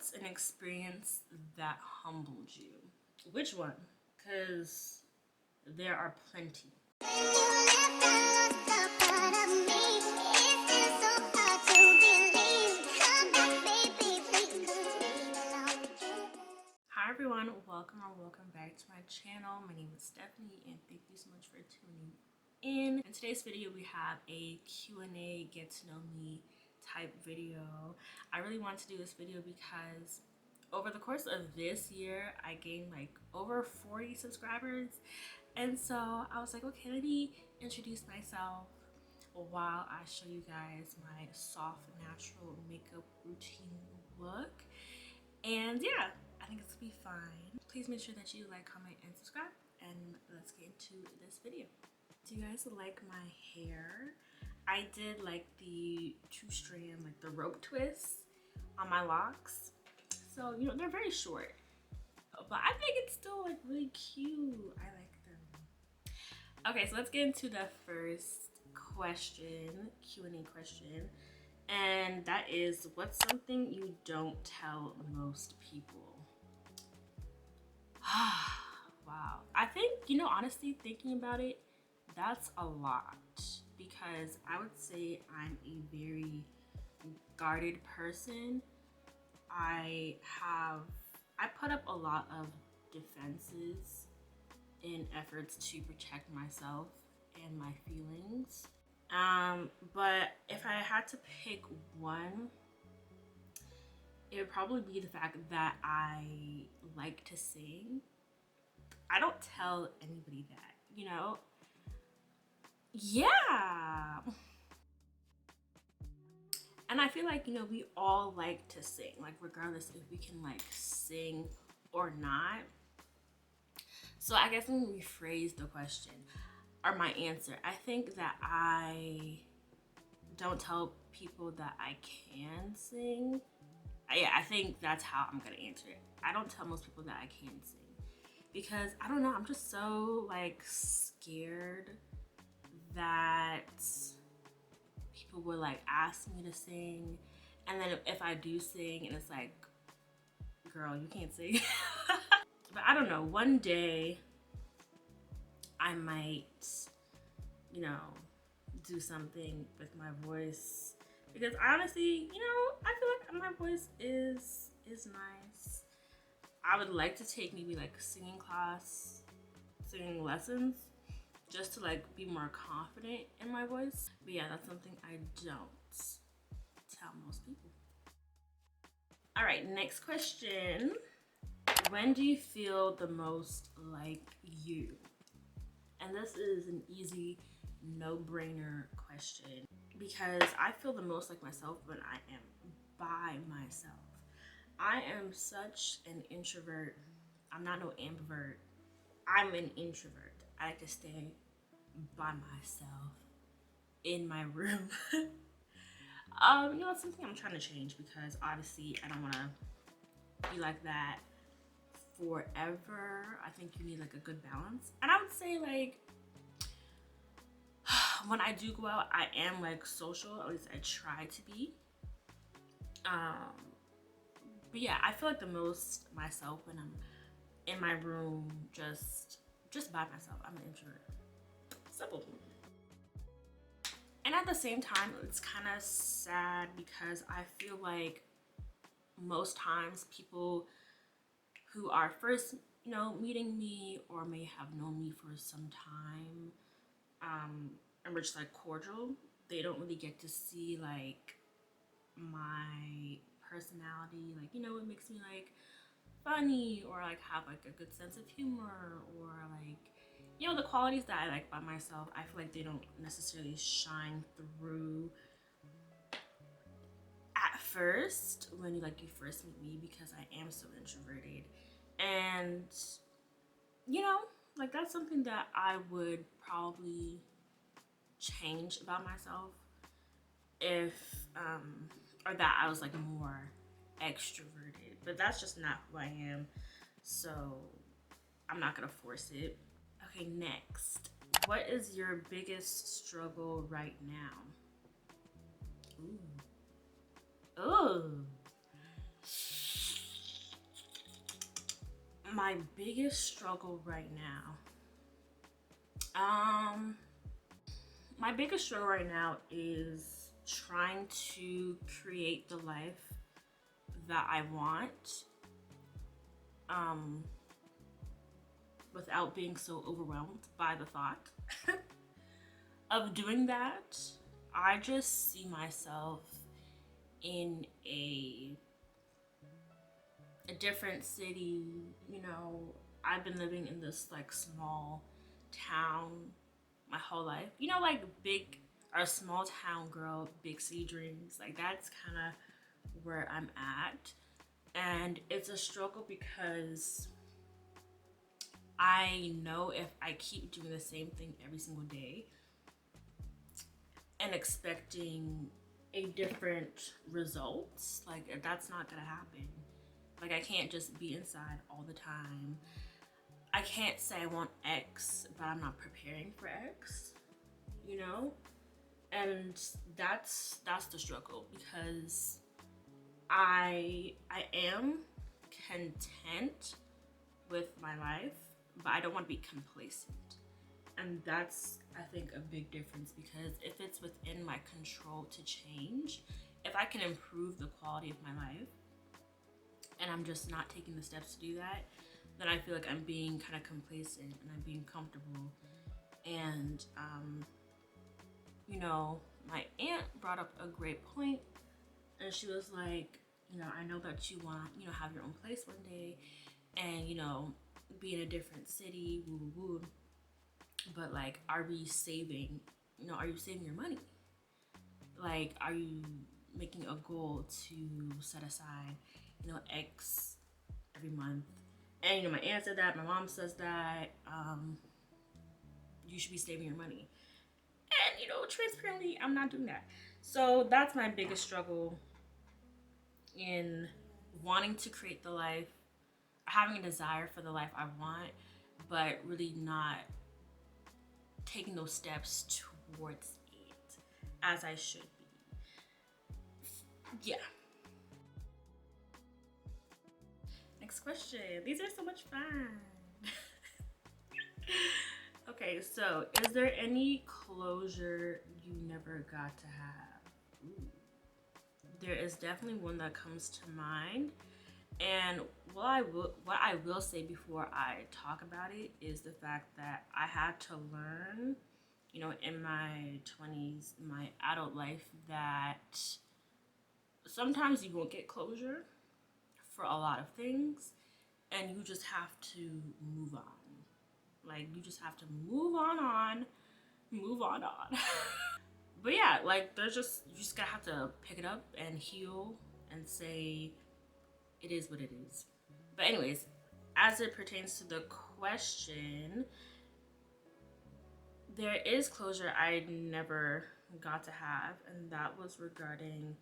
What's an experience that humbled you? Which one? Because there are plenty. Hi everyone, welcome back to my channel. My name is Stephanie and thank you so much for tuning in. In today's video we have a Q&A, get to know me type video. I really wanted to do this video because over the course of this year I gained like over 40 subscribers, and so I was like, okay, let me introduce myself while I show you guys my soft natural makeup routine look. And yeah, I think it's gonna be fine. Please make sure that you like, comment, and subscribe, and let's get into this video. Do you guys like my hair? I did like the 2-strand, like the rope twist on my locks. So, you know, they're very short, but I think it's still like really cute. I like them. Okay, so let's get into the first question, Q&A question. And that is, what's something you don't tell most people? Wow. I think, you know, honestly, thinking about it, that's a lot, because I would say I'm a very guarded person. I put up a lot of defenses in efforts to protect myself and my feelings. But if I had to pick one, it would probably be the fact that I like to sing. I don't tell anybody that, you know? Yeah. And I feel like, you know, we all like to sing, like regardless if we can like sing or not. So I guess I'm gonna rephrase the question or my answer. I think that I don't tell people that I can sing. Yeah, I think that's how I'm gonna answer it. I don't tell most people that I can sing because I don't know, I'm just so like scared that people would like ask me to sing, and then if I do sing and it's like, girl, you can't sing. But I don't know, one day I might, you know, do something with my voice, because honestly, you know, I feel like my voice is nice. I would like to take maybe like singing lessons, just to like be more confident in my voice. But yeah, that's something I don't tell most people. All right, next question. When do you feel the most like you? And this is an easy, no-brainer question, because I feel the most like myself when I am by myself. I am such an introvert. I'm not no ambivert. I'm an introvert. I like to stay by myself in my room. You know, it's something I'm trying to change, because obviously I don't want to be like that forever. I think you need like a good balance. And I would say like when I do go out, I am like social, at least I try to be. But yeah, I feel like the most myself when I'm in my room, just by myself. I'm an introvert. Simple. And at the same time, it's kind of sad because I feel like most times people who are first, you know, meeting me or may have known me for some time, and we're just like cordial, they don't really get to see like my personality, like, you know, it makes me like funny or like have like a good sense of humor, or like, you know, the qualities that I like by myself. I feel like they don't necessarily shine through at first when you first meet me, because I am so introverted. And you know, like that's something that I would probably change about myself if or that I was like more extroverted, but that's just not who I am, so I'm not gonna force it. Okay, next, what is your biggest struggle right now? Ooh. My biggest struggle right now, my biggest struggle right now is trying to create the life that I want, um, without being so overwhelmed by the thought of doing that. I just see myself in a different city. You know, I've been living in this like small town my whole life. You know, like big or small town girl, big city dreams. Like that's kind of where I'm at. And it's a struggle because I know if I keep doing the same thing every single day and expecting a different results, like that's not gonna happen. Like I can't just be inside all the time. I can't say I want X, but I'm not preparing for X, you know? And that's the struggle because I am content with my life, but I don't want to be complacent. And that's, I think, a big difference because if it's within my control to change, if I can improve the quality of my life and I'm just not taking the steps to do that, then I feel like I'm being kind of complacent and I'm being comfortable. And, you know, my aunt brought up a great point and she was like, you know, I know that you want, you know, have your own place one day and, you know, be in a different city, woo woo woo. But like, are we saving, you know, are you saving your money? Like, are you making a goal to set aside, you know, X every month? And, you know, my aunt said that, my mom says that, you should be saving your money. And, you know, transparently, I'm not doing that. So that's my biggest struggle in wanting to create the life, having a desire for the life I want, but really not taking those steps towards it as I should be. Yeah. Next question. These are so much fun. Okay, so is there any closure you never got to have? Ooh. There is definitely one that comes to mind. And what I will say before I talk about it is the fact that I had to learn, you know, in my 20s, my adult life, that sometimes you won't get closure for a lot of things and you just have to move on. Like you just have to move on, move on. But yeah, like there's just, you just gotta have to pick it up and heal and say it is what it is. But anyways, as it pertains to the question, there is closure I never got to have, and that was regarding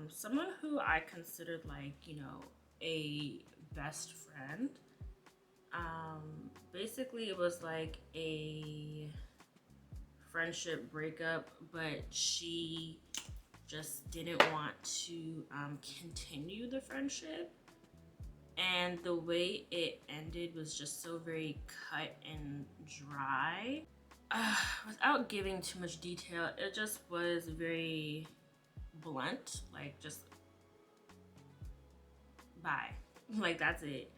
someone who I considered like, you know, a best friend. Basically it was like a friendship breakup, but she just didn't want to continue the friendship. And the way it ended was just so very cut and dry. Without giving too much detail, it just was very blunt. Like, just bye. Like, that's it.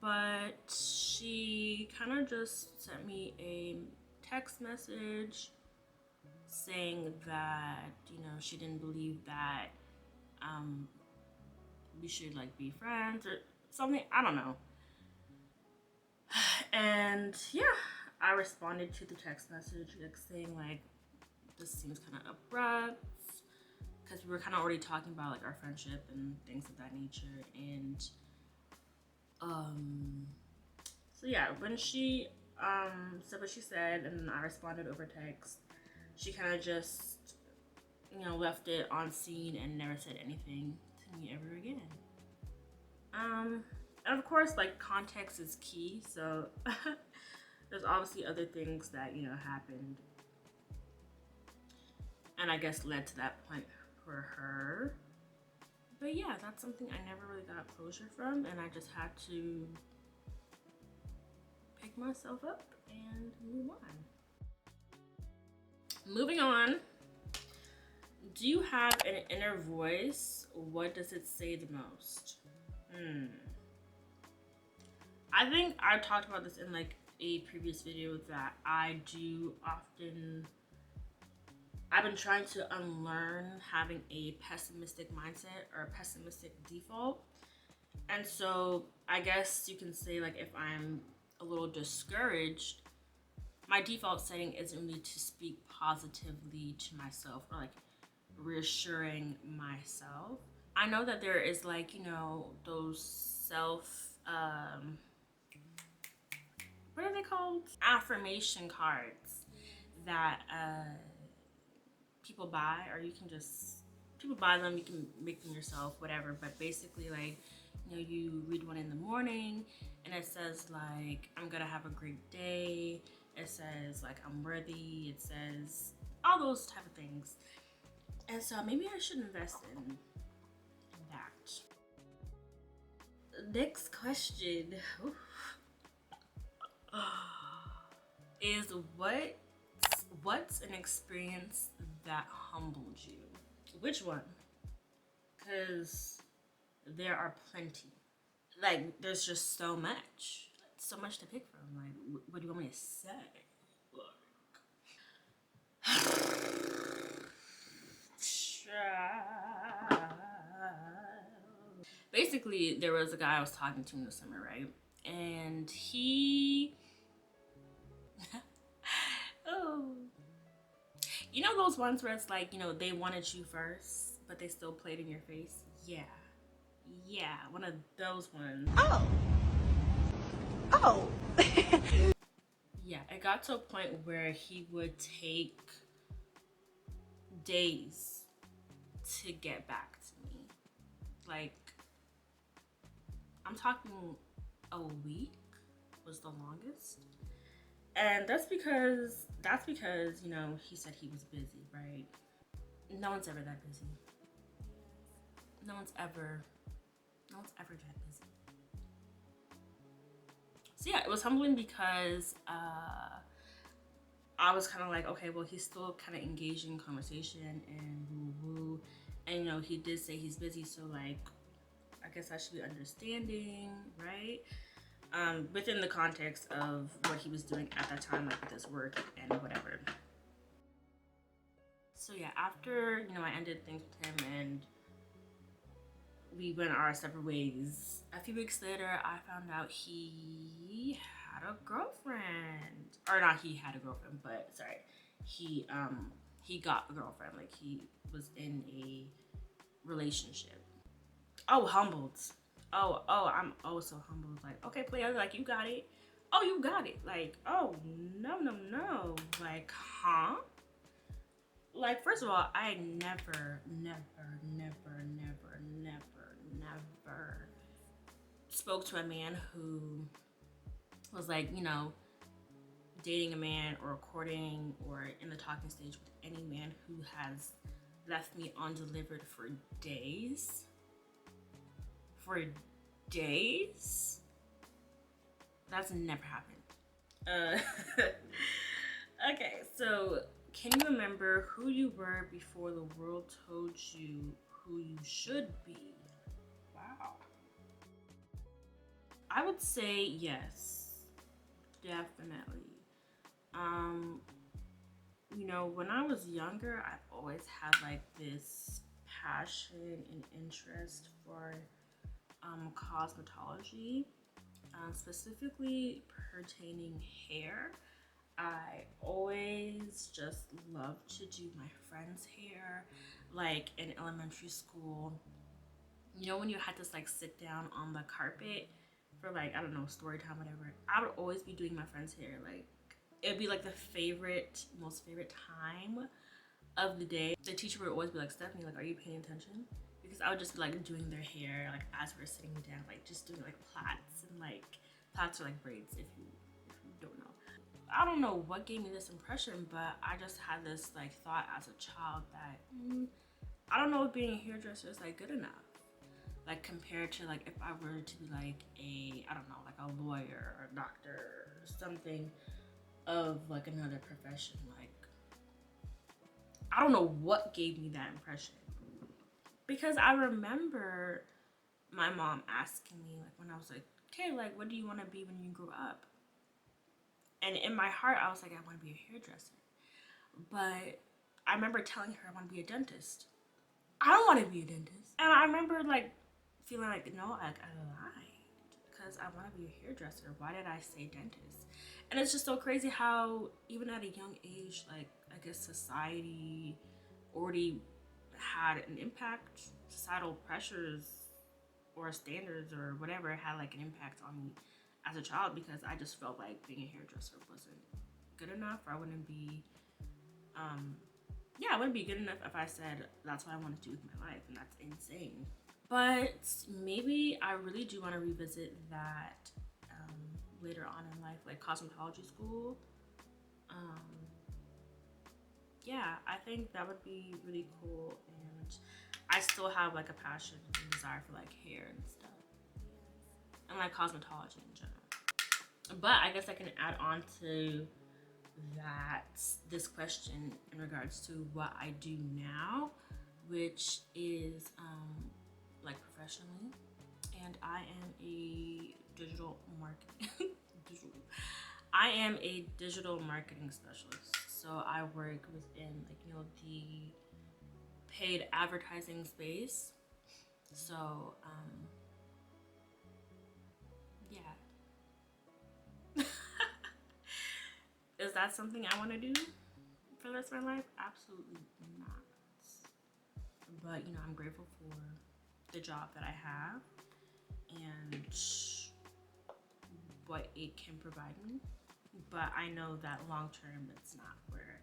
But she kind of just sent me a text message saying that, you know, she didn't believe that we should like be friends or something. I don't know. And yeah, I responded to the text message like saying like, this seems kind of abrupt, because we were kind of already talking about like our friendship and things of that nature. And so yeah, when she said what she said and I responded over text, she kind of just, you know, left it on scene and never said anything to me ever again. And of course, like, context is key, so there's obviously other things that, you know, happened and I guess led to that point for her. But yeah, that's something I never really got closure from, and I just had to pick myself up and move on. Moving on. Do you have an inner voice? What does it say the most? I think I talked about this in like a previous video that I do often. I've been trying to unlearn having a pessimistic mindset or a pessimistic default. And so I guess you can say, like, if I'm a little discouraged, my default setting isn't really to speak positively to myself or like reassuring myself. I know that there is, like, you know, those what are they called? Affirmation cards that people buy, or you can just, people buy them, you can make them yourself, whatever. But basically, like, you know, you read one in the morning and it says like, I'm gonna have a great day. It says like, I'm worthy. It says all those type of things. And so maybe I should invest in that. Next question is what's an experience that humbled you? Which one? Because there are plenty. Like, there's just so much to pick from. Like, what do you want me to say? Basically, there was a guy I was talking to in the summer, right? And he oh, you know those ones where it's like, you know, they wanted you first but they still played in your face? Yeah, one of those ones. Oh. Yeah, it got to a point where he would take days to get back to me. Like, I'm talking a week was the longest. And that's because, you know, he said he was busy, right? No one's ever that busy. No one's ever that busy. So yeah, it was humbling because I was kind of like, okay, well, he's still kind of engaging in conversation and woo-woo. And, you know, he did say he's busy, so, like, I guess I should be understanding, right? Within the context of what he was doing at that time, like with his work and whatever. So yeah, after, you know, I ended things with him and we went our separate ways, a few weeks later, I found out he had a girlfriend. Or not he had a girlfriend, but sorry, he got a girlfriend. Like, he was in a relationship. Oh, humbled. I'm so humbled. Like, okay, player, like, you got it. Oh, you got it. Like, oh, no. Like, huh? Like, first of all, I never spoke to a man who was, like, you know, dating a man or courting or in the talking stage with any man who has left me undelivered for days. For days? That's never happened. Okay, so can you remember who you were before the world told you who you should be? Wow. I would say yes, definitely. You know, when I was younger, I always had like this passion and interest for cosmetology, specifically pertaining hair. I always just loved to do my friend's hair. Like, in elementary school, you know, when you had to like sit down on the carpet for, like, I don't know, story time, whatever, I would always be doing my friend's hair. Like, it'd be like the most favorite time of the day. The teacher would always be like, Stephanie, like, are you paying attention? Because I would just be like doing their hair, like, as we're sitting down, like just doing like plaits, and like plaits are like braids, if you don't know. I don't know what gave me this impression, but I just had this like thought as a child that I don't know if being a hairdresser is like good enough. like compared to like if I were to be like a, I don't know, like a lawyer or a doctor or something of like another profession. Like I don't know what gave me that impression, because I remember my mom asking me like when I was like, okay, like what do you want to be when you grow up? And in my heart I was like, I want to be a hairdresser. But I remember telling her I want to be a dentist. I don't want to be a dentist. And I remember like feeling like, no, like I lied, because I want to be a hairdresser. Why did I say dentist? And it's just so crazy how even at a young age, like I guess society already had an impact, societal pressures or standards or whatever had like an impact on me as a child, because I just felt like being a hairdresser wasn't good enough, or I wouldn't be yeah, I wouldn't be good enough if I said that's what I want to do with my life, and that's insane. But maybe I really do want to revisit that later on in life, like cosmetology school. Um, yeah, I think that would be really cool, and I still have like a passion and desire for like hair and stuff, and like cosmetology in general. But I guess I can add on to that this question in regards to what I do now, which is like professionally, and I am a digital marketing I am a digital marketing specialist. So I work within like, you know, the paid advertising space. So yeah. Is that something I want to do for the rest of my life? Absolutely not. But you know, I'm grateful for the job that I have and what it can provide me. But I know that long term, it's not where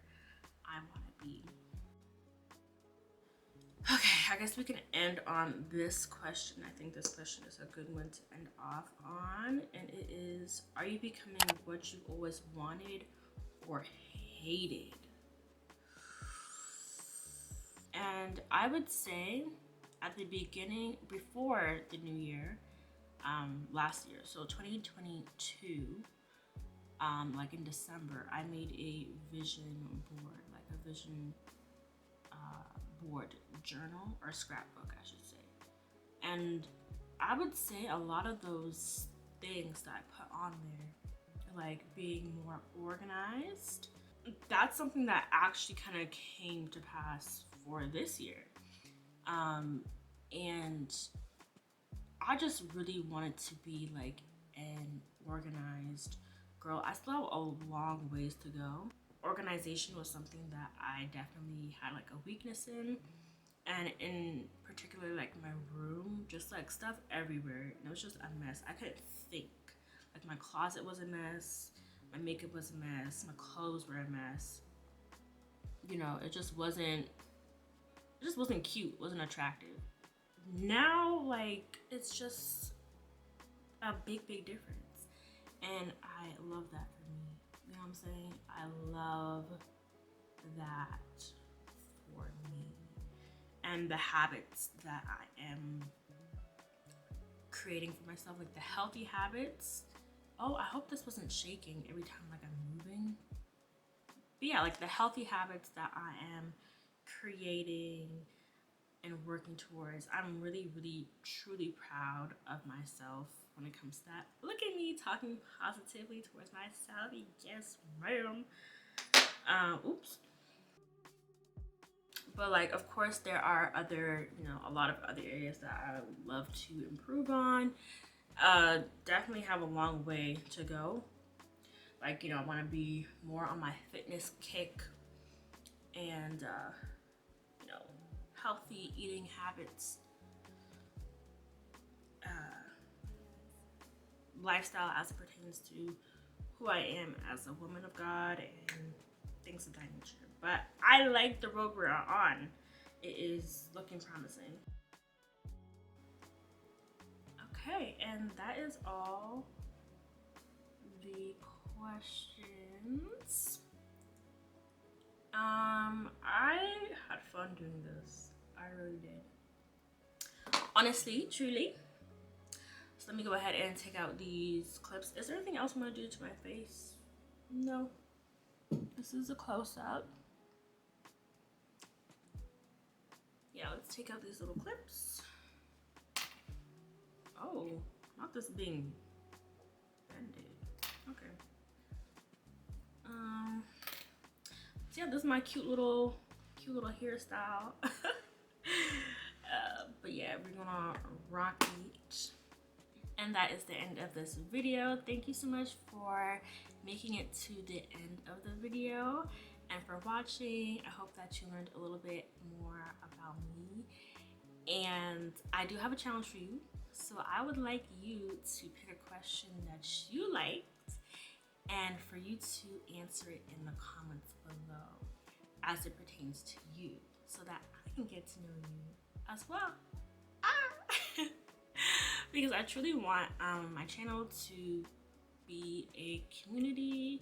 I want to be. Okay, I guess we can end on this question. I think this question is a good one to end off on. And it is, are you becoming what you always wanted or hated? And I would say at the beginning, before the new year, last year, so 2022, like in December, I made a vision board, like a vision board journal or scrapbook, I should say. And I would say a lot of those things that I put on there, like being more organized, that's something that actually kind of came to pass for this year. And I just really wanted to be like an organized girl. I still have a long ways to go. Organization was something that I definitely had like a weakness in, and in particular like my room, just like stuff everywhere, and it was just a mess. I couldn't think. Like my closet was a mess, my makeup was a mess, my clothes were a mess. You know, it just wasn't cute, wasn't attractive. Now like it's just a big difference, and I love that for me. You know what I'm saying? I love that for me, and the habits that I am creating for myself, like the healthy habits. Oh, I hope this wasn't shaking every time like I'm moving. But yeah, like the healthy habits that I am creating and working towards. I'm really truly proud of myself when it comes to that. Look at me talking positively towards myself. Yes, ma'am. Oops. But like, of course, there are other, you know, a lot of other areas that I would love to improve on. Definitely have a long way to go. Like, you know, I want to be more on my fitness kick, and you know, healthy eating habits, lifestyle as it pertains to who I am as a woman of God and things of that nature. But I like the road we're on. It is looking promising. Okay, and that is all the questions. I had fun doing this. I really did. honestly, truly. So let me go ahead and take out these clips. Is there anything else I'm gonna do to my face? No. This is a close-up. Yeah, let's take out these little clips. Oh, not this being bended. Okay. So yeah, this is my cute little hairstyle. But yeah, we're gonna rock it. And that is the end of this video. Thank you so much for making it to the end of the video and for watching. I hope that you learned a little bit more about me. And I do have a challenge for you. So I would like you to pick a question that you liked and for you to answer it in the comments below as it pertains to you so that I can get to know you as well. Because I truly want my channel to be a community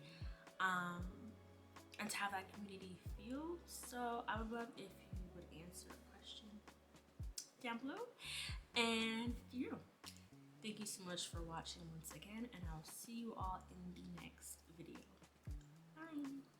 and to have that community feel. So I would love if you would answer a question down below. And yeah, thank you so much for watching once again, and I'll see you all in the next video. Bye.